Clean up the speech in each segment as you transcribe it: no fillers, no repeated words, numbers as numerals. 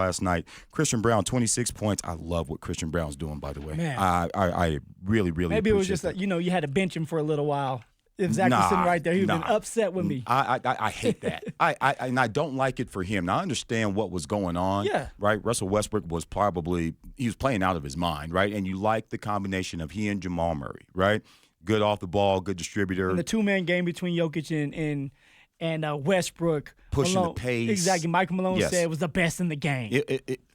last night. Christian Brown, 26 points. I love what Christian Brown's doing, by the way. Man. I really, really Maybe it was appreciate just that. you had to bench him for a little while. If Zach was sitting right there, he would have been upset with me. I hate that. And I don't like it for him. Now, I understand what was going on. Yeah. Right? Russell Westbrook was he was playing out of his mind, right? And you like the combination of he and Jamal Murray, right? Good off the ball, good distributor. And the two-man game between Jokic and Westbrook. Pushing Malone, the pace. Exactly. Michael Malone said it was the best in the game.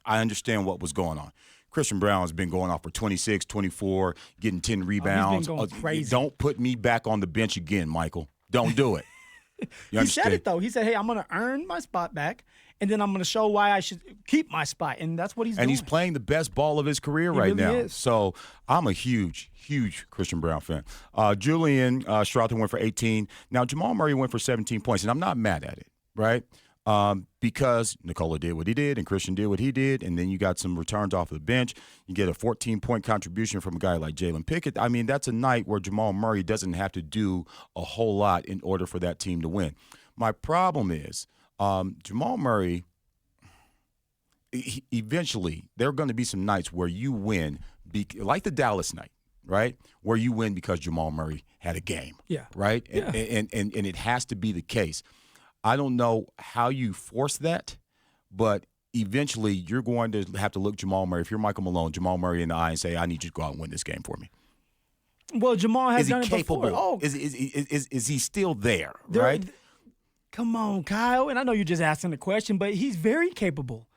I understand what was going on. Christian Brown has been going off for 26, 24, getting 10 rebounds. He's been going crazy. Don't put me back on the bench again, Michael. Don't do it. He said it, though. He said, hey, I'm going to earn my spot back, and then I'm going to show why I should keep my spot. And that's what he's doing. And he's playing the best ball of his career He right really now. is. So I'm a huge Christian Brown fan. Julian Stroughton went for 18. Now, Jamal Murray went for 17 points, and I'm not mad at it, right? Because Nikola did what he did and Christian did what he did, and then you got some returns off the bench. You get a 14-point contribution from a guy like Jalen Pickett. I mean, that's a night where Jamal Murray doesn't have to do a whole lot in order for that team to win. My problem is Jamal Murray, eventually there are going to be some nights where you win, like the Dallas night, right, where you win because Jamal Murray had a game, right? Yeah. And it has to be the case. I don't know how you force that, but eventually you're going to have to look Jamal Murray. If you're Michael Malone, Jamal Murray in the eye and say, I need you to go out and win this game for me. Well, Jamal has done it capable? before. Oh, Is he still there, right? Come on, Kyle. And I know you're just asking the question, but he's very capable.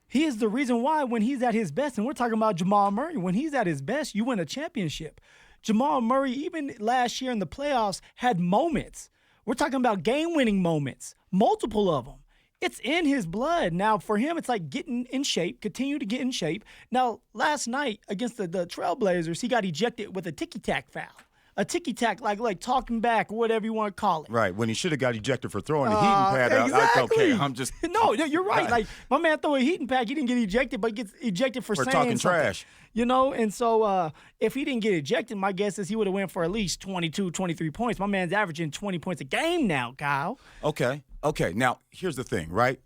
He is the reason why when he's at his best, and we're talking about Jamal Murray, when he's at his best, you win a championship. Jamal Murray, even last year in the playoffs, had moments. We're talking about game-winning moments, multiple of them. It's in his blood. Now, for him, it's like getting in shape, continue to get in shape. Now, last night against the Trailblazers, he got ejected with a ticky-tack foul. A ticky-tack, like talking back, whatever you want to call it. Right, when he should have got ejected for throwing the heating pad out. Exactly. I'm just – No, you're right. Like, my man threw a heating pad. He didn't get ejected, but gets ejected for saying talking something. trash. You know, and so if he didn't get ejected, my guess is he would have went for at least 22, 23 points. My man's averaging 20 points a game now, Kyle. Okay. Now, here's the thing, right?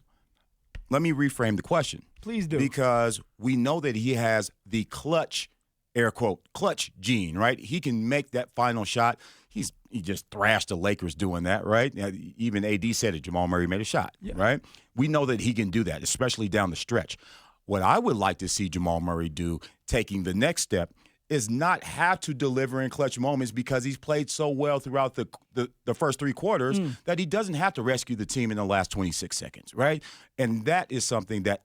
Let me reframe the question. Please do. Because we know that he has the clutch, air quote, clutch gene, right? He can make that final shot. He just thrashed the Lakers doing that, right? Even AD said it, Jamal Murray made a shot, right? We know that he can do that, especially down the stretch. What I would like to see Jamal Murray do, taking the next step, is not have to deliver in clutch moments because he's played so well throughout the first three quarters that he doesn't have to rescue the team in the last 26 seconds, right? And that is something that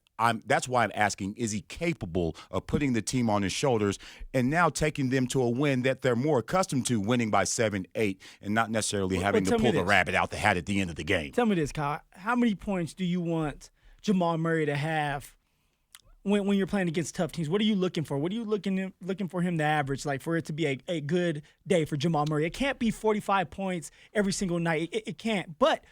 that's why I'm asking, is he capable of putting the team on his shoulders and now taking them to a win that they're more accustomed to, winning by 7, 8, and not necessarily having to pull the rabbit out the hat at the end of the game? Tell me this, Kyle. How many points do you want Jamal Murray to have when you're playing against tough teams? What are you looking for? What are you looking for him to average, like for it to be a good day for Jamal Murray? It can't be 45 points every single night. It can't. But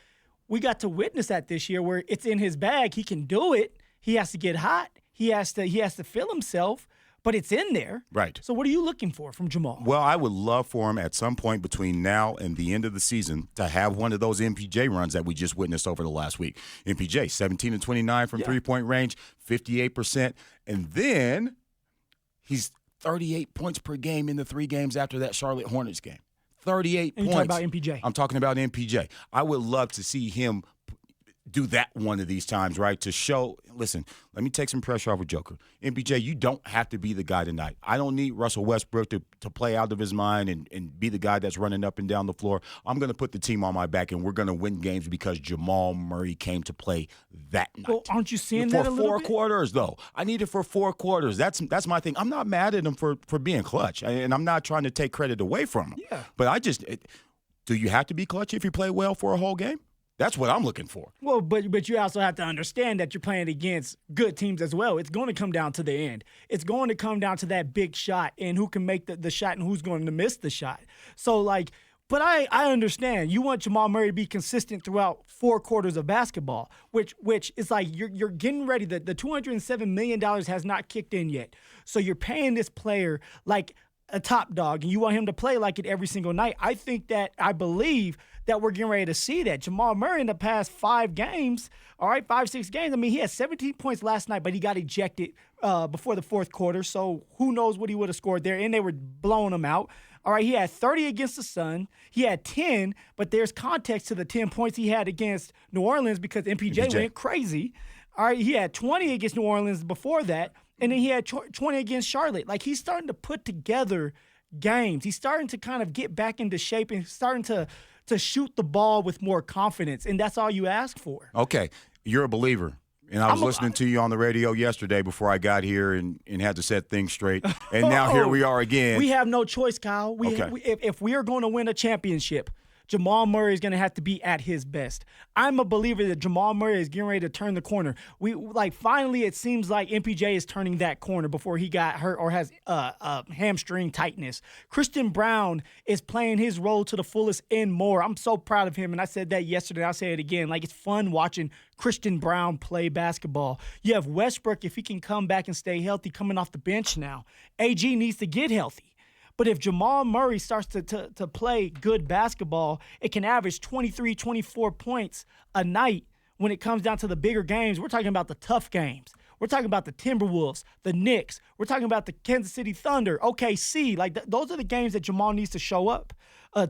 we got to witness that this year where it's in his bag. He can do it. He has to get hot. He has to feel himself, but it's in there. Right. So what are you looking for from Jamal? Well, I would love for him at some point between now and the end of the season to have one of those MPJ runs that we just witnessed over the last week. MPJ, 17 and 29 from three-point range, 58%. And then he's 38 points per game in the 3 games after that Charlotte Hornets game. 38 and points. You're talking about MPJ. I'm talking about MPJ. I would love to see him do that one of these times, right, to show, listen, let me take some pressure off of Joker. MPJ, you don't have to be the guy tonight. I don't need Russell Westbrook to play out of his mind and be the guy that's running up and down the floor. I'm going to put the team on my back, and we're going to win games because Jamal Murray came to play that night. Well, aren't you seeing that a little bit? For 4 quarters, though. I need it for 4 quarters. That's my thing. I'm not mad at him for being clutch, and I'm not trying to take credit away from him. Yeah. But do you have to be clutch if you play well for a whole game? That's what I'm looking for. Well, but you also have to understand that you're playing against good teams as well. It's going to come down to the end. It's going to come down to that big shot and who can make the shot and who's going to miss the shot. So, but I understand. You want Jamal Murray to be consistent throughout 4 quarters of basketball, which is like you're getting ready. The $207 million has not kicked in yet. So you're paying this player like a top dog and you want him to play like it every single night, I believe that we're getting ready to see that. Jamal Murray in the past 5 games, 6 games, I mean, he had 17 points last night, but he got ejected before the fourth quarter, so who knows what he would have scored there, and they were blowing him out. All right, he had 30 against the Sun. He had 10, but there's context to the 10 points he had against New Orleans because MPJ went crazy. All right, he had 20 against New Orleans before that, and then he had 20 against Charlotte. Like, he's starting to put together games. He's starting to kind of get back into shape and starting to shoot the ball with more confidence, and that's all you ask for. Okay, you're a believer. And I was listening to you on the radio yesterday before I got here and had to set things straight. And now here we are again. We have no choice, Kyle. If we are going to win a championship, Jamal Murray is going to have to be at his best. I'm a believer that Jamal Murray is getting ready to turn the corner. Finally, it seems like MPJ is turning that corner before he got hurt or has hamstring tightness. Christian Brown is playing his role to the fullest and more. I'm so proud of him, and I said that yesterday. I'll say it again. Like, it's fun watching Christian Brown play basketball. You have Westbrook, if he can come back and stay healthy, coming off the bench now. AG needs to get healthy. But if Jamal Murray starts to play good basketball, it can average 23, 24 points a night when it comes down to the bigger games. We're talking about the tough games. We're talking about the Timberwolves, the Knicks. We're talking about the Kansas City Thunder, OKC. Those are the games that Jamal needs to show up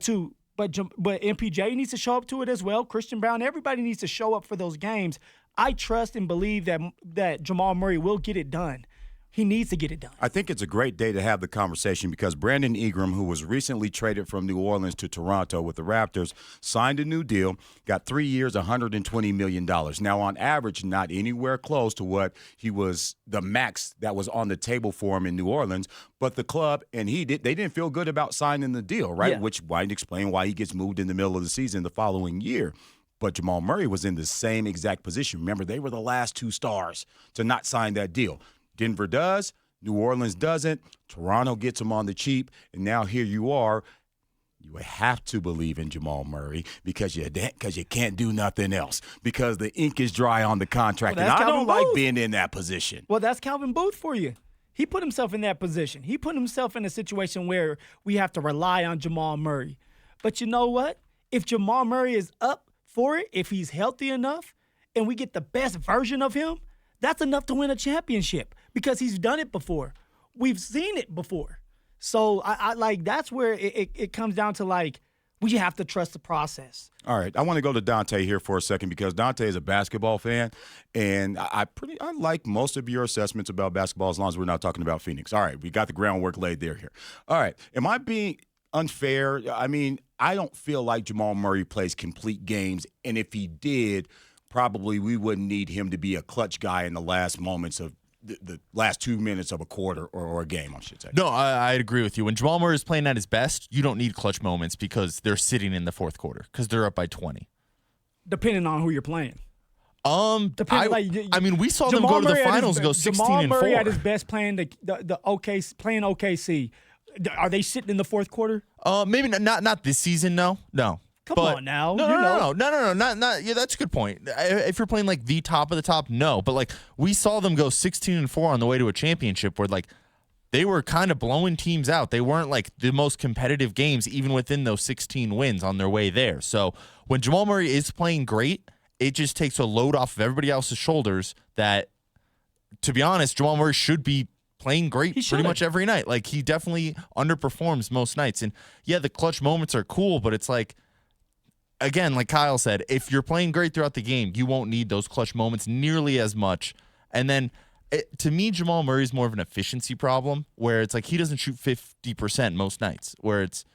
to. But MPJ needs to show up to it as well. Christian Brown, everybody needs to show up for those games. I trust and believe that Jamal Murray will get it done. He needs to get it done. I think it's a great day to have the conversation because Brandon Ingram, who was recently traded from New Orleans to Toronto with the Raptors, signed a new deal, got 3 years, $120 million. Now, on average, not anywhere close to what he was, the max that was on the table for him in New Orleans, but the club and they didn't feel good about signing the deal, right? Yeah. Which might explain why he gets moved in the middle of the season the following year. But Jamal Murray was in the same exact position. Remember, they were the last 2 stars to not sign that deal. Denver does, New Orleans doesn't, Toronto gets him on the cheap, and now here you are. You have to believe in Jamal Murray because you can't do nothing else because the ink is dry on the contract, and I don't like being in that position. Well, that's Calvin Booth for you. He put himself in that position. He put himself in a situation where we have to rely on Jamal Murray. But you know what? If Jamal Murray is up for it, if he's healthy enough, and we get the best version of him, that's enough to win a championship because he's done it before. We've seen it before. So I like that's where it comes down to, like, we have to trust the process. All right, I want to go to Dante here for a second because Dante is a basketball fan, and I like most of your assessments about basketball as long as we're not talking about Phoenix. All right, we got the groundwork laid there here. All right, am I being unfair? I mean, I don't feel like Jamal Murray plays complete games, and if he did, probably we wouldn't need him to be a clutch guy in the last moments of the last 2 minutes of a quarter or a game, I should say. No, I'd agree with you. When Jamal Murray is playing at his best, you don't need clutch moments because they're sitting in the fourth quarter because they're up by 20. Depending on who you're playing. I mean, we saw Jamal them go to Murray the finals, go 16-4. Jamal Murray at his best playing playing OKC. Are they sitting in the fourth quarter? Maybe not this season. No. Come on now. No. Not. Yeah, that's a good point. If you're playing like the top of the top, no. But like we saw them go 16-4 on the way to a championship, where like they were kind of blowing teams out. They weren't like the most competitive games, even within those 16 wins on their way there. So when Jamal Murray is playing great, it just takes a load off of everybody else's shoulders. That, to be honest, Jamal Murray should be playing great pretty much every night. Like he definitely underperforms most nights. And yeah, the clutch moments are cool, but it's like, again, like Kyle said, if you're playing great throughout the game, you won't need those clutch moments nearly as much. And then, to me, Jamal Murray is more of an efficiency problem, where it's like he doesn't shoot 50% most nights, where it's,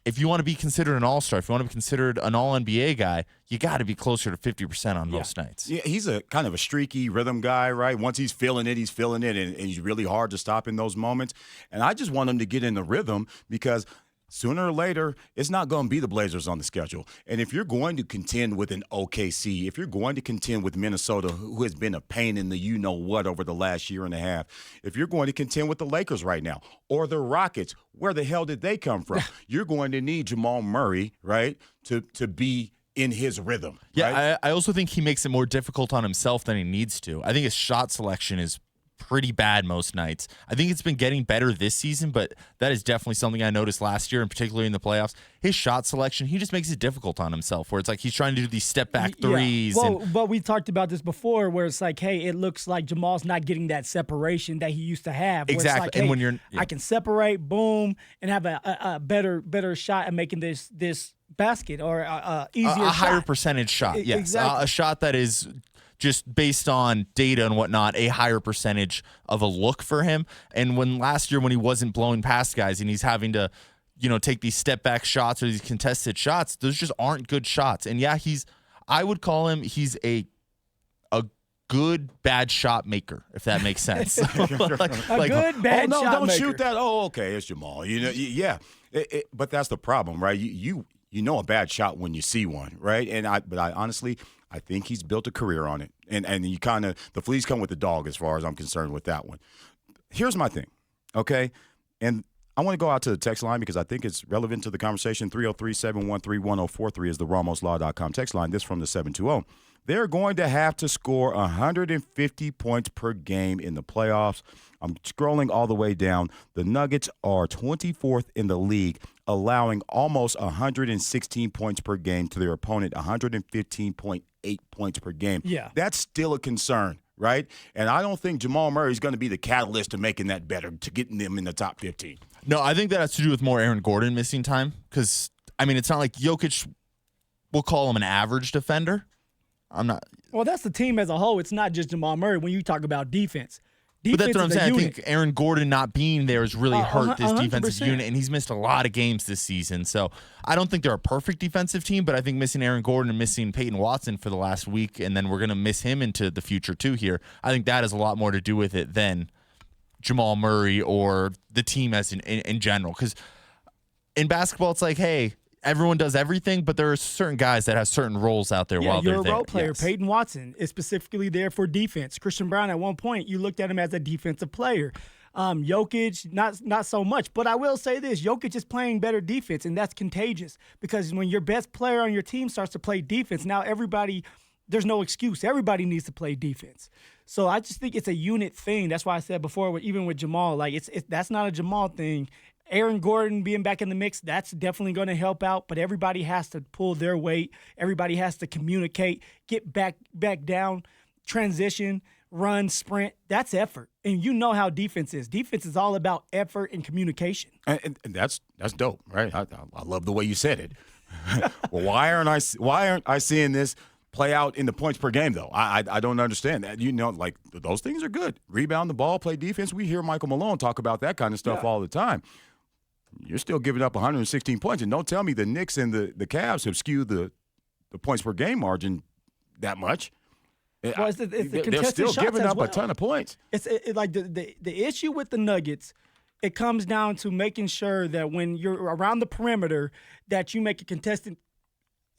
if you want to be considered an all-star, if you want to be considered an all-NBA guy, you got to be closer to 50% on most nights. Yeah, he's a kind of a streaky rhythm guy, right? Once he's feeling it, and he's really hard to stop in those moments. And I just want him to get in the rhythm because – sooner or later, it's not going to be the Blazers on the schedule. And if you're going to contend with an OKC, if you're going to contend with Minnesota, who has been a pain in the you-know-what over the last year and a half, if you're going to contend with the Lakers right now or the Rockets, where the hell did they come from? You're going to need Jamal Murray, right, to be in his rhythm. Yeah, right? I also think he makes it more difficult on himself than he needs to. I think his shot selection is pretty bad most nights. I think it's been getting better this season, but that is definitely something I noticed last year, and particularly in the playoffs. His shot selection, he just makes it difficult on himself, where it's like he's trying to do these step-back threes. Yeah. Well, but we talked about this before, where it's like, hey, it looks like Jamal's not getting that separation that he used to have. Exactly. Like, and hey, when you're, I can separate, boom, and have a better shot at making this basket or easier a higher shot. percentage shot. Yes, Exactly. a shot that is just based on data and whatnot, a higher percentage of a look for him. And when last year when he wasn't blowing past guys and he's having to, take these step back shots or these contested shots, those just aren't good shots. And yeah, I would call him, he's a good bad shot maker, if that makes sense. Good bad no, shot don't maker. shoot that. Oh, okay, it's Jamal. Yeah. But that's the problem, right? You know a bad shot when you see one, right? But I honestly, I think he's built a career on it. And you kind of, the fleas come with the dog as far as I'm concerned with that one. Here's my thing, okay? And I want to go out to the text line because I think it's relevant to the conversation. 303-713-1043 is the RamosLaw.com text line. This from the 720. They're going to have to score 150 points per game in the playoffs. I'm scrolling all the way down. The Nuggets are 24th in the league, allowing almost 116 points per game to their opponent, 115.8 points per game. Yeah. That's still a concern, right? And I don't think Jamal Murray is going to be the catalyst to making that better, to getting them in the top 15. No, I think that has to do with more Aaron Gordon missing time because, it's not like Jokic, we'll call him an average defender. Well, that's the team as a whole. It's not just Jamal Murray when you talk about defense. But that's what I'm saying. Unit. I think Aaron Gordon not being there has really hurt this 100%. defensive unit, and he's missed a lot of games this season. So I don't think they're a perfect defensive team, but I think missing Aaron Gordon and missing Peyton Watson for the last week, and then we're going to miss him into the future too here, I think that has a lot more to do with it than Jamal Murray or the team as in general. Because in basketball, it's like, hey, everyone does everything, but there are certain guys that have certain roles out there while they're there. You're a role player. Yes. Peyton Watson is specifically there for defense. Christian Brown, at one point, you looked at him as a defensive player. Jokic, not so much. But I will say this, Jokic is playing better defense, and that's contagious because when your best player on your team starts to play defense, now there's no excuse. Everybody needs to play defense. So I just think it's a unit thing. That's why I said before, even with Jamal, like that's not a Jamal thing. Aaron Gordon being back in the mix, that's definitely going to help out, but everybody has to pull their weight. Everybody has to communicate, get back down, transition, run, sprint. That's effort. And you know how defense is. Defense is all about effort and communication. And that's dope, right? I love the way you said it. Well, why aren't I seeing this play out in the points per game, though? I don't understand that. Like those things are good. Rebound the ball, play defense. We hear Michael Malone talk about that kind of stuff all the time. You're still giving up 116 points. And don't tell me the Knicks and the Cavs have skewed the points per game margin that much. Well, it's the they're still giving up a ton of points. It's like the issue with the Nuggets, it comes down to making sure that when you're around the perimeter that you make a contested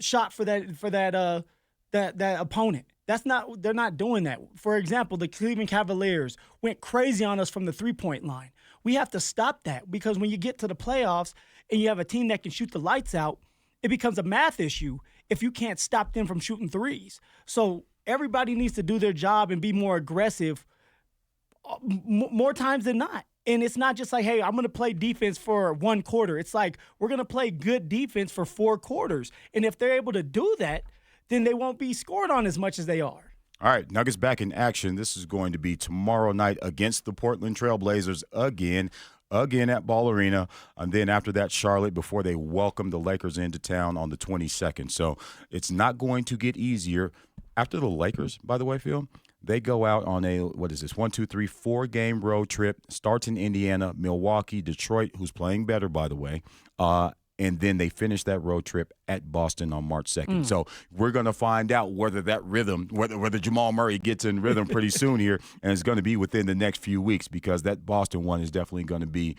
shot for that opponent. They're not doing that. For example, the Cleveland Cavaliers went crazy on us from the three-point line. We have to stop that because when you get to the playoffs and you have a team that can shoot the lights out, it becomes a math issue if you can't stop them from shooting threes. So everybody needs to do their job and be more aggressive more times than not. And it's not just like, hey, I'm going to play defense for one quarter. It's like we're going to play good defense for 4 quarters. And if they're able to do that, then they won't be scored on as much as they are. All right, Nuggets back in action. This is going to be tomorrow night against the Portland Trailblazers again at Ball Arena. And then after that, Charlotte, before they welcome the Lakers into town on the 22nd. So it's not going to get easier. After the Lakers, by the way, Phil, they go out on a, 4-game road trip. Starts in Indiana, Milwaukee, Detroit, who's playing better, by the way, and then they finish that road trip at Boston on March 2nd. So we're going to find out whether that rhythm, whether Jamal Murray gets in rhythm pretty soon here, and it's going to be within the next few weeks because that Boston one is definitely going to be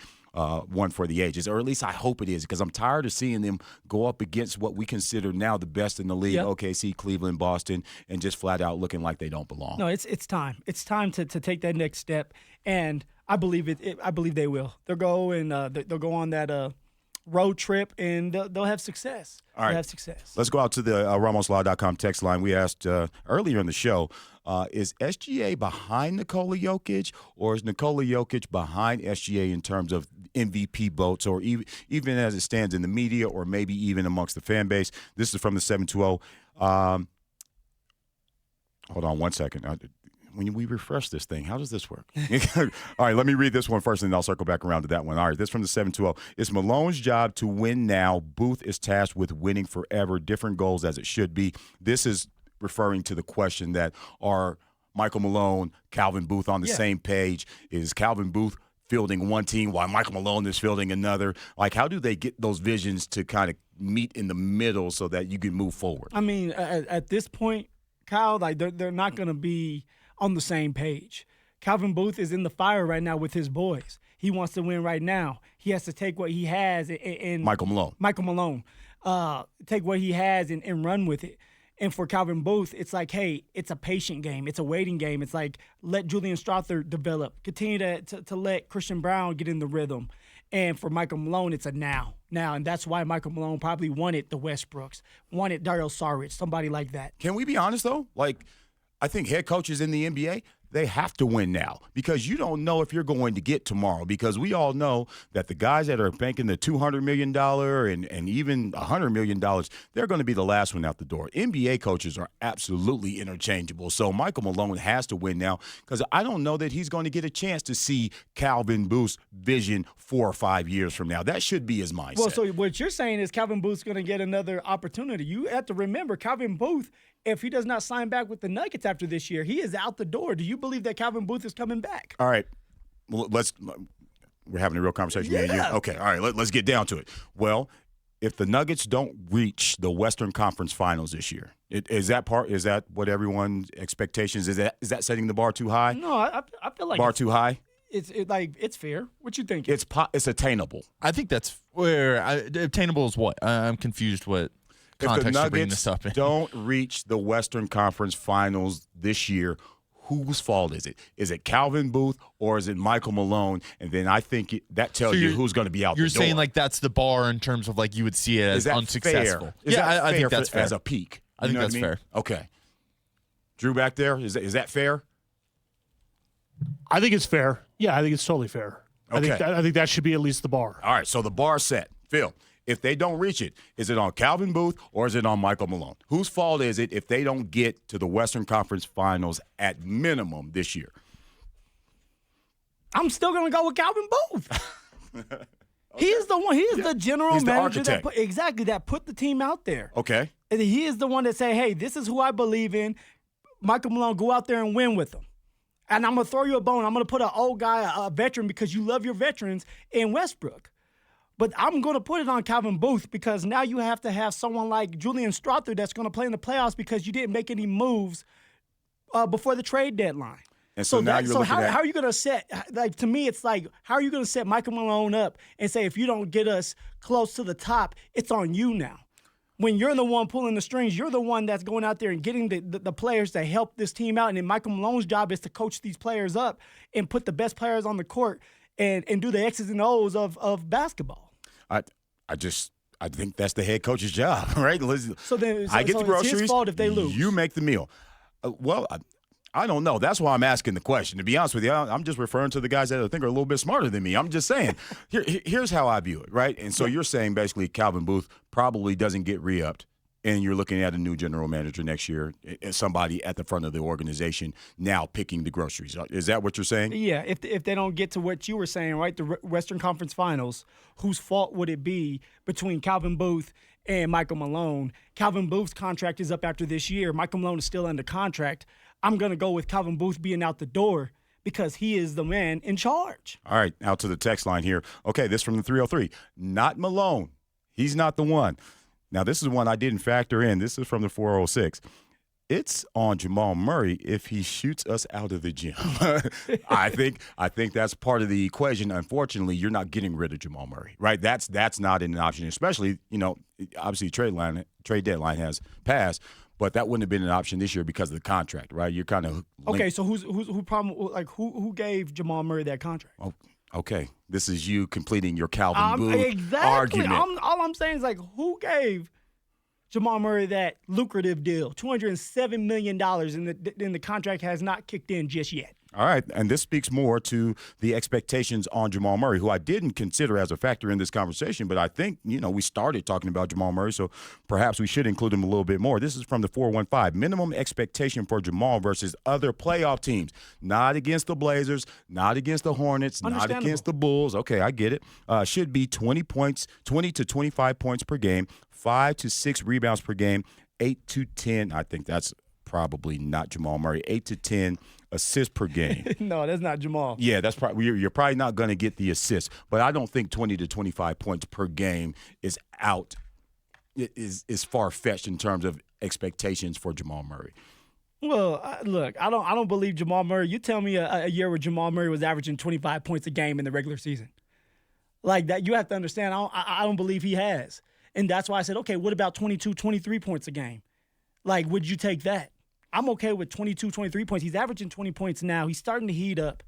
one for the ages, or at least I hope it is, because I'm tired of seeing them go up against what we consider now the best in the league, OKC, Cleveland, Boston, and just flat out looking like they don't belong. No, it's time. It's time to take that next step, and I believe I believe they will. They'll go and they'll go on that road trip, and they'll have success. All right. They'll have success. Let's go out to the RamosLaw.com text line. We asked earlier in the show, is SGA behind Nikola Jokic, or is Nikola Jokic behind SGA in terms of MVP votes, or even as it stands in the media, or maybe even amongst the fan base? This is from the 720. Hold on one second. When we refresh this thing, how does this work? All right, let me read this one first, and then I'll circle back around to that one. All right, this from the 720. It's Malone's job to win now. Booth is tasked with winning forever. Different goals as it should be. This is referring to the question that are Michael Malone, Calvin Booth on the same page? Is Calvin Booth fielding one team while Michael Malone is fielding another? Like, how do they get those visions to kind of meet in the middle so that you can move forward? I mean, at this point, Kyle, like they're not going to be on the same page. Calvin Booth is in the fire right now with his boys. He wants to win right now. He has to take what he has and Michael Malone. Take what he has and run with it. And for Calvin Booth, it's like, hey, it's a patient game. It's a waiting game. It's like, let Julian Strother develop. Continue to let Christian Brown get in the rhythm. And for Michael Malone, it's a now. And that's why Michael Malone probably wanted the Westbrooks, wanted Dario Saric, somebody like that. Can we be honest, though? Like, I think head coaches in the NBA, they have to win now, because you don't know if you're going to get tomorrow, because we all know that the guys that are banking the $200 million and even $100 million, they're going to be the last one out the door. NBA coaches are absolutely interchangeable. So Michael Malone has to win now, because I don't know that he's going to get a chance to see Calvin Booth's vision 4 or 5 years from now. That should be his mindset. Well, so what you're saying is Calvin Booth's going to get another opportunity. You have to remember, Calvin Booth, if he does not sign back with the Nuggets after this year, he is out the door. Do you believe that Calvin Booth is coming back? All right. Well, we're having a real conversation. Me and you. Okay. All right. Let's get down to it. Well, if the Nuggets don't reach the Western Conference Finals this year, is that what everyone's expectations is? That setting the bar too high? No, I feel like bar too high. It's fair. What you think? It's attainable. I think that's where attainable is what? I'm confused what context you're bringing this up in. If the Nuggets don't reach the Western Conference Finals this year, whose fault is it? Is it Calvin Booth or is it Michael Malone? And then I think that tells you who's going to be out the door. You're saying like that's the bar in terms of like you would see it as unsuccessful. Fair? I think that's fair. As a peak. I think that's fair. Okay. Drew back there, is that fair? I think it's fair. Yeah, I think it's totally fair. Okay. I think that should be at least the bar. All right, so the bar's set. Phil, if they don't reach it, is it on Calvin Booth or is it on Michael Malone? Whose fault is it if they don't get to the Western Conference Finals at minimum this year? I'm still going to go with Calvin Booth. Okay. He is the one. He is the general manager that put the team out there. Okay. And he is the one that say, hey, this is who I believe in. Michael Malone, go out there and win with them. And I'm going to throw you a bone. I'm going to put an old guy, a veteran, because you love your veterans, in Westbrook. But I'm going to put it on Calvin Booth because now you have to have someone like Julian Strother that's going to play in the playoffs because you didn't make any moves before the trade deadline. And so now you're looking at – how are you going to set – like, to me, it's like, how are you going to set Michael Malone up and say, if you don't get us close to the top, it's on you now? When you're the one pulling the strings, you're the one that's going out there and getting the players to help this team out. And then Michael Malone's job is to coach these players up and put the best players on the court and do the X's and O's of basketball. I think that's the head coach's job, right? So I get the groceries. It's his fault if they lose. You make the meal. I don't know. That's why I'm asking the question. To be honest with you, I'm just referring to the guys that I think are a little bit smarter than me. I'm just saying, here's how I view it, right? And so you're saying basically Calvin Booth probably doesn't get re-upped, and you're looking at a new general manager next year, somebody at the front of the organization now picking the groceries. Is that what you're saying? Yeah, if they don't get to what you were saying, right, the Western Conference Finals, whose fault would it be between Calvin Booth and Michael Malone? Calvin Booth's contract is up after this year. Michael Malone is still under contract. I'm going to go with Calvin Booth being out the door because he is the man in charge. All right, out to the text line here. Okay, this from the 303. Not Malone. He's not the one. Now, this is one I didn't factor in. This is from the 406. It's on Jamal Murray if he shoots us out of the gym. I think that's part of the equation. Unfortunately, you're not getting rid of Jamal Murray, right? That's not an option, especially, obviously trade deadline has passed. But that wouldn't have been an option this year because of the contract, right? You're kind of okay. So who gave Jamal Murray that contract? Oh, Okay, this is you completing your Calvin Booth Exactly. argument. All I'm saying is, like, who gave Jamal Murray that lucrative deal, $207 million, and the contract has not kicked in just yet? All right, and this speaks more to the expectations on Jamal Murray, who I didn't consider as a factor in this conversation, but I think, we started talking about Jamal Murray, so perhaps we should include him a little bit more. This is from the 415. Minimum expectation for Jamal versus other playoff teams. Not against the Blazers, not against the Hornets, not against the Bulls. Okay, I get it. Should be 20 to 25 points per game, 5 to 6 rebounds per game, 8 to 10. I think that's probably not Jamal Murray. 8 to 10 assists per game. No, that's not Jamal. Yeah, that's probably you're probably not going to get the assists, but I don't think 20 to 25 points per game is out. It is far fetched in terms of expectations for Jamal Murray. Well, look, I don't believe Jamal Murray. You tell me a year where Jamal Murray was averaging 25 points a game in the regular season, like that. You have to understand. I don't believe he has, and that's why I said, okay, what about 22, 23 points a game? Like, would you take that? I'm okay with 22, 23 points. He's averaging 20 points now. He's starting to heat up.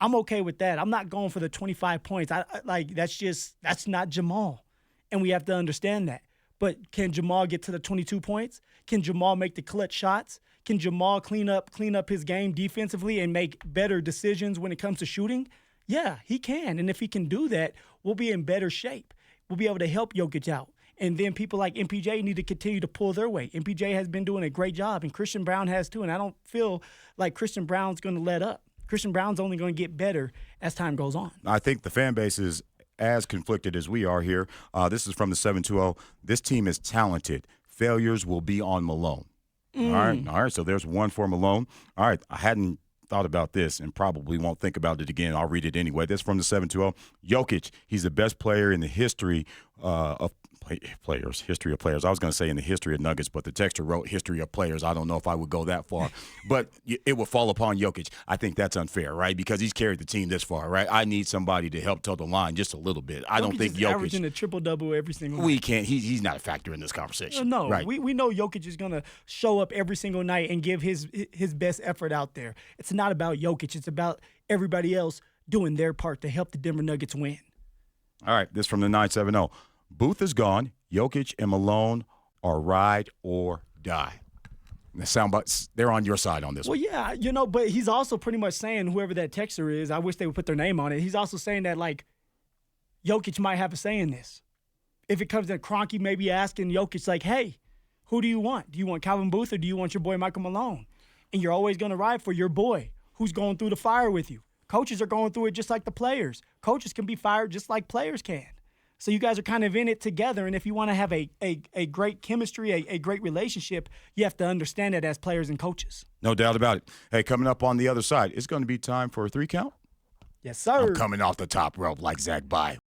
I'm okay with that. I'm not going for the 25 points. That's not Jamal. And we have to understand that. But can Jamal get to the 22 points? Can Jamal make the clutch shots? Can Jamal clean up his game defensively and make better decisions when it comes to shooting? Yeah, he can. And if he can do that, we'll be in better shape. We'll be able to help Jokic out. And then people like MPJ need to continue to pull their weight. MPJ has been doing a great job, and Christian Brown has too. And I don't feel like Christian Brown's going to let up. Christian Brown's only going to get better as time goes on. I think the fan base is as conflicted as we are here. This is from the 720. This team is talented. Failures will be on Malone. All right. So there's one for Malone. All right. I hadn't thought about this and probably won't think about it again. I'll read it anyway. This is from the 720. Jokic, he's the best player in the history of history of players. I was going to say in the history of Nuggets, but the texter wrote history of players. I don't know if I would go that far, but it would fall upon Jokic. I think that's unfair, right? Because he's carried the team this far, right? I need somebody to help toe the line just a little bit. I don't think Jokic averaging a triple-double every single night. We can't. He's not a factor in this conversation. No, right. we know Jokic is going to show up every single night and give his best effort out there. It's not about Jokic. It's about everybody else doing their part to help the Denver Nuggets win. All right, this from the 970. Booth is gone. Jokic and Malone are ride or die. And the soundbites, they're on your side on this one. Well, yeah, but he's also pretty much saying, whoever that texter is, I wish they would put their name on it. He's also saying that, like, Jokic might have a say in this. If it comes to Kroenke maybe asking Jokic, like, hey, who do you want? Do you want Calvin Booth or do you want your boy Michael Malone? And you're always going to ride for your boy who's going through the fire with you. Coaches are going through it just like the players. Coaches can be fired just like players can. So you guys are kind of in it together, and if you want to have a great chemistry, a great relationship, you have to understand that as players and coaches. No doubt about it. Hey, coming up on the other side, it's going to be time for a 3 count. Yes, sir. I'm coming off the top rope like Zach Bye.